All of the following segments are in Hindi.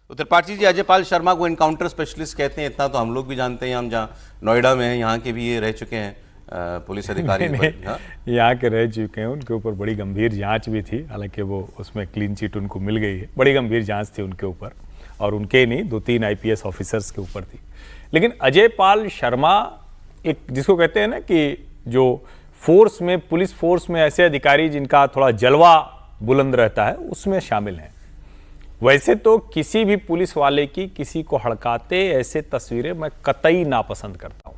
तो त्रिपाठी जी, अजयपाल शर्मा को एनकाउंटर स्पेशलिस्ट कहते हैं, इतना तो हम लोग भी जानते हैं। हम जहाँ नोएडा में हैं, यहाँ के भी ये रह चुके हैं पुलिस अधिकारी। यहाँ के रह चुके हैं, उनके ऊपर बड़ी गंभीर जांच भी थी, हालांकि वो उसमें क्लीन चिट उनको मिल गई है। बड़ी गंभीर जांच थी उनके ऊपर, और उनके नहीं 2-3 IPS ऑफिसर्स के ऊपर थी। लेकिन अजयपाल शर्मा एक, जिसको कहते हैं ना कि जो फोर्स में, पुलिस फोर्स में ऐसे अधिकारी जिनका थोड़ा जलवा बुलंद रहता है, उसमें शामिल हैं। वैसे तो किसी भी पुलिस वाले की किसी को हड़काते ऐसे तस्वीरें मैं कतई नापसंद करता हूं।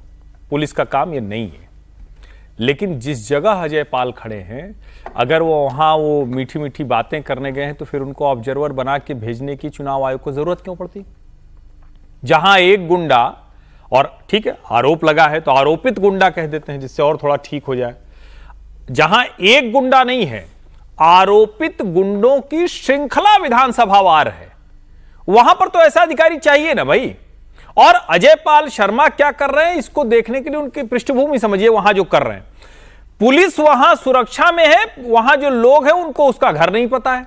पुलिस का काम ये नहीं है। लेकिन जिस जगह अजयपाल खड़े हैं, अगर वो वहां वो मीठी मीठी बातें करने गए हैं, तो फिर उनको ऑब्जर्वर बना के भेजने की चुनाव आयोग को जरूरत क्यों पड़ती? जहां एक गुंडा, और ठीक है आरोप लगा है तो आरोपित गुंडा कह देते हैं, जिससे और थोड़ा ठीक हो जाए। जहां एक गुंडा नहीं है, आरोपित गुंडों की श्रृंखला विधानसभा वार है, वहां पर तो ऐसा अधिकारी चाहिए ना भाई। और अजयपाल शर्मा क्या कर रहे हैं, इसको देखने के लिए उनकी पृष्ठभूमि समझिए। वहां जो कर रहे हैं, पुलिस वहां सुरक्षा में है, वहां जो लोग हैं उनको उसका घर नहीं पता है,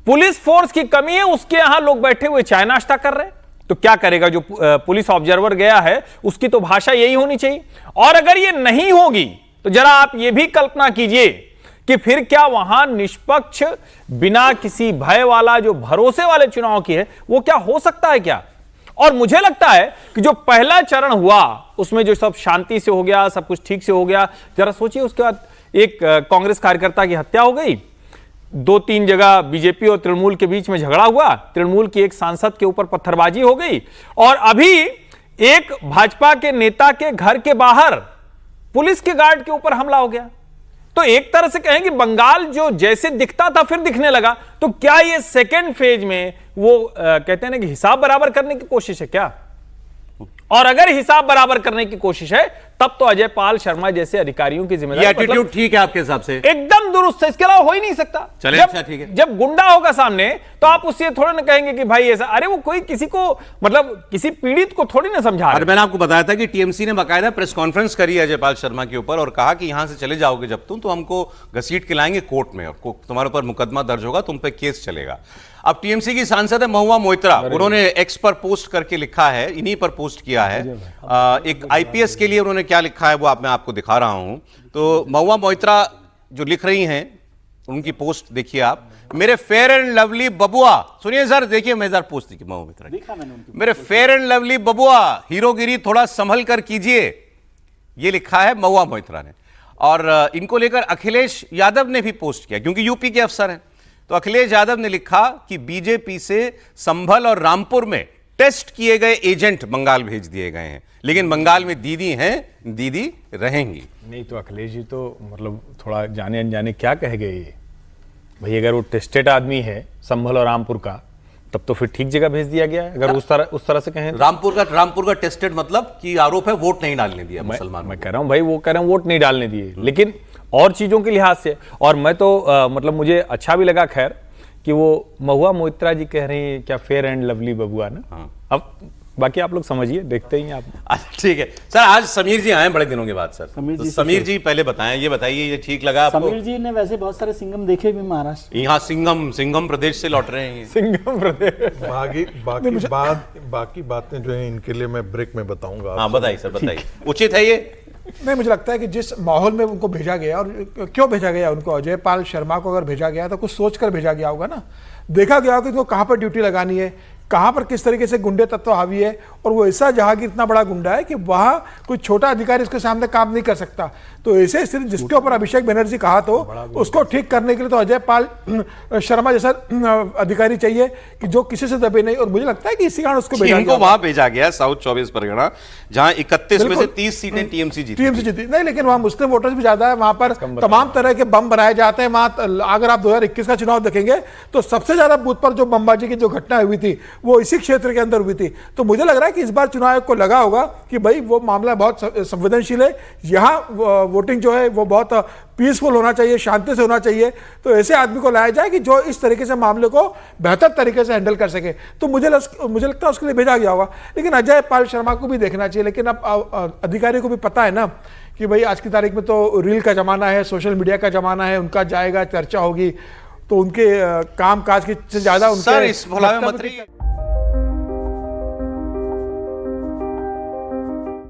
पुलिस फोर्स की कमी है, उसके यहां लोग बैठे हुए चाय नाश्ता कर रहे हैं। तो क्या करेगा जो पुलिस ऑब्जर्वर गया है, उसकी तो भाषा यही होनी चाहिए। और अगर ये नहीं होगी तो जरा आप ये भी कल्पना कीजिए कि फिर क्या वहां निष्पक्ष, बिना किसी भय वाला, जो भरोसे वाले चुनाव की है, वो क्या हो सकता है क्या? और मुझे लगता है कि जो पहला चरण हुआ उसमें जो सब शांति से हो गया, सब कुछ ठीक से हो गया। जरा सोचिए, उसके बाद एक कांग्रेस कार्यकर्ता की हत्या हो गई, 2-3 जगह बीजेपी और तृणमूल के बीच में झगड़ा हुआ, तृणमूल की एक सांसद के ऊपर पत्थरबाजी हो गई, और अभी एक भाजपा के नेता के घर के बाहर पुलिस के गार्ड के ऊपर हमला हो गया। तो एक तरह से कहें कि बंगाल जो जैसे दिखता था फिर दिखने लगा। तो क्या ये सेकेंड फेज में वो कहते हैं ना कि हिसाब बराबर करने की कोशिश है क्या? और अगर हिसाब बराबर करने की कोशिश है, तब तो अजयपाल शर्मा जैसे अधिकारियों की जिम्मेदारी, एटीट्यूड ठीक है आपके हिसाब से? एकदम दुरुस्त है, इसके अलावा हो ही नहीं सकता। चले, अच्छा ठीक है। जब गुंडा होगा सामने तो आप उससे थोड़ा ना कहेंगे कि भाई ऐसा, अरे वो कोई किसी को, मतलब किसी पीड़ित को थोड़ी ना समझा रहे। मैंने आपको बताया था कि टीएमसी ने बाकायदा प्रेस कॉन्फ्रेंस करी अजयपाल शर्मा के ऊपर और कहा कि यहां से चले जाओगे जब तुम, तो हमको घसीट के लाएंगे कोर्ट में, और तुम्हारे ऊपर मुकदमा दर्ज होगा, तुम पे केस चलेगा। अब टीएमसी की सांसद है महुआ मोइत्रा, उन्होंने एक्स पर पोस्ट करके लिखा है, इन्हीं पर पोस्ट किया है, एक IPS के लिए उन्होंने क्या लिखा है वो मैं आपको दिखा रहा हूं। तो महुआ मोइत्रा जो लिख रही हैं, उनकी पोस्ट देखिए आप। मेरे फेयर एंड लवली बबुआ, सुनिए सर, देखिए मैं जरा पोस्ट देखिए महुआ मोइत्रा, मेरे फेयर एंड लवली बबुआ, हीरोगिरी थोड़ा संभल कर कीजिए, ये लिखा है महुआ मोइत्रा ने। और इनको लेकर अखिलेश यादव ने भी पोस्ट किया, क्योंकि यूपी के अफसर हैं। तो अखिलेश यादव ने लिखा कि बीजेपी से संभल और रामपुर में टेस्ट किए गए एजेंट बंगाल भेज दिए गए हैं, लेकिन बंगाल में दीदी हैं, दीदी रहेंगी। नहीं तो अखिलेश जी तो मतलब थोड़ा जाने अनजाने क्या कह गए ये भाई। अगर वो टेस्टेड आदमी है संभल और रामपुर का, तब तो फिर ठीक जगह भेज दिया गया है। अगर उस तरह से कहें, रामपुर का टेस्टेड मतलब कि आरोप है वोट नहीं डालने दिया मुसलमान। मैं कह रहा हूं भाई, वो कह रहे हैं वोट नहीं डालने दिए, लेकिन और चीजों के लिहाज से। और मैं तो मतलब मुझे अच्छा भी लगा खैर कि वो महुआ मोइत्रा जी कह रही हैं क्या फेयर एंड लवली बबुआ ना। हाँ। अब बाकी आप लोग समझिए, देखते ही आप। अच्छा ठीक है सर, आज समीर जी आए बड़े दिनों के बाद सर। समीर जी पहले बताएं, ये बताइए ये ठीक लगा आपको? समीर जी ने वैसे बहुत सारे सिंघम देखे भी महाराष्ट्र। यहाँ सिंघम प्रदेश से लौट रहे हैं। सिंघम प्रदेश। बाकी बातें जो है इनके लिए मैं ब्रेक में बताऊंगा। हाँ बताइए सर, बताइए, उचित है ये? नहीं, मुझे लगता है कि जिस माहौल में उनको भेजा गया, और क्यों भेजा गया उनको, अजयपाल शर्मा को अगर भेजा गया तो कुछ सोचकर भेजा गया होगा ना। देखा गया होगा कि उनको कहाँ पर ड्यूटी लगानी है, कहाँ पर किस तरीके से गुंडे तत्व हावी है, और वो ऐसा जहांगीर इतना बड़ा गुंडा है कि वहाँ कोई छोटा अधिकारी उसके सामने काम नहीं कर सकता। तो ऐसे स्थिति जिसके ऊपर अभिषेक बनर्जी कहा तो उसको ठीक करने के लिए तो अजयपाल शर्मा जैसा अधिकारी चाहिए कि जो किसी से दबे नहीं। और मुझे लगता है कि इसी कारण उसको भेजा गया, वहां भेजा गया साउथ 24 परगना, जहां 31 में से 30 सीटें टीएमसी जीती। नहीं, लेकिन वहां मुस्लिम वोटर्स भी ज्यादा है, वहां पर तमाम तरह के बम बनाए जाते हैं। वहां अगर आप 2021 का चुनाव देखेंगे तो सबसे ज्यादा बूथ पर जो बमबाजी की जो घटना हुई थी वो इसी क्षेत्र के अंदर हुई थी। तो मुझे लग रहा है कि इस बार चुनाव आयोग को लगा होगा कि भाई वो मामला बहुत संवेदनशील है, यहाँ वोटिंग जो है वो बहुत पीसफुल होना चाहिए, शांति से होना चाहिए। तो ऐसे आदमी को लाया जाए कि जो इस तरीके से मामले को बेहतर तरीके से हैंडल कर सके। तो मुझे लगता है उसके लिए भेजा गया होगा। लेकिन अजयपाल शर्मा को भी देखना चाहिए। लेकिन अब अधिकारी को भी पता है ना कि भाई आज की तारीख में तो रील का जमाना है, सोशल मीडिया का जमाना है, उनका जाएगा, चर्चा होगी, तो उनके काम काज की ज्यादा उनके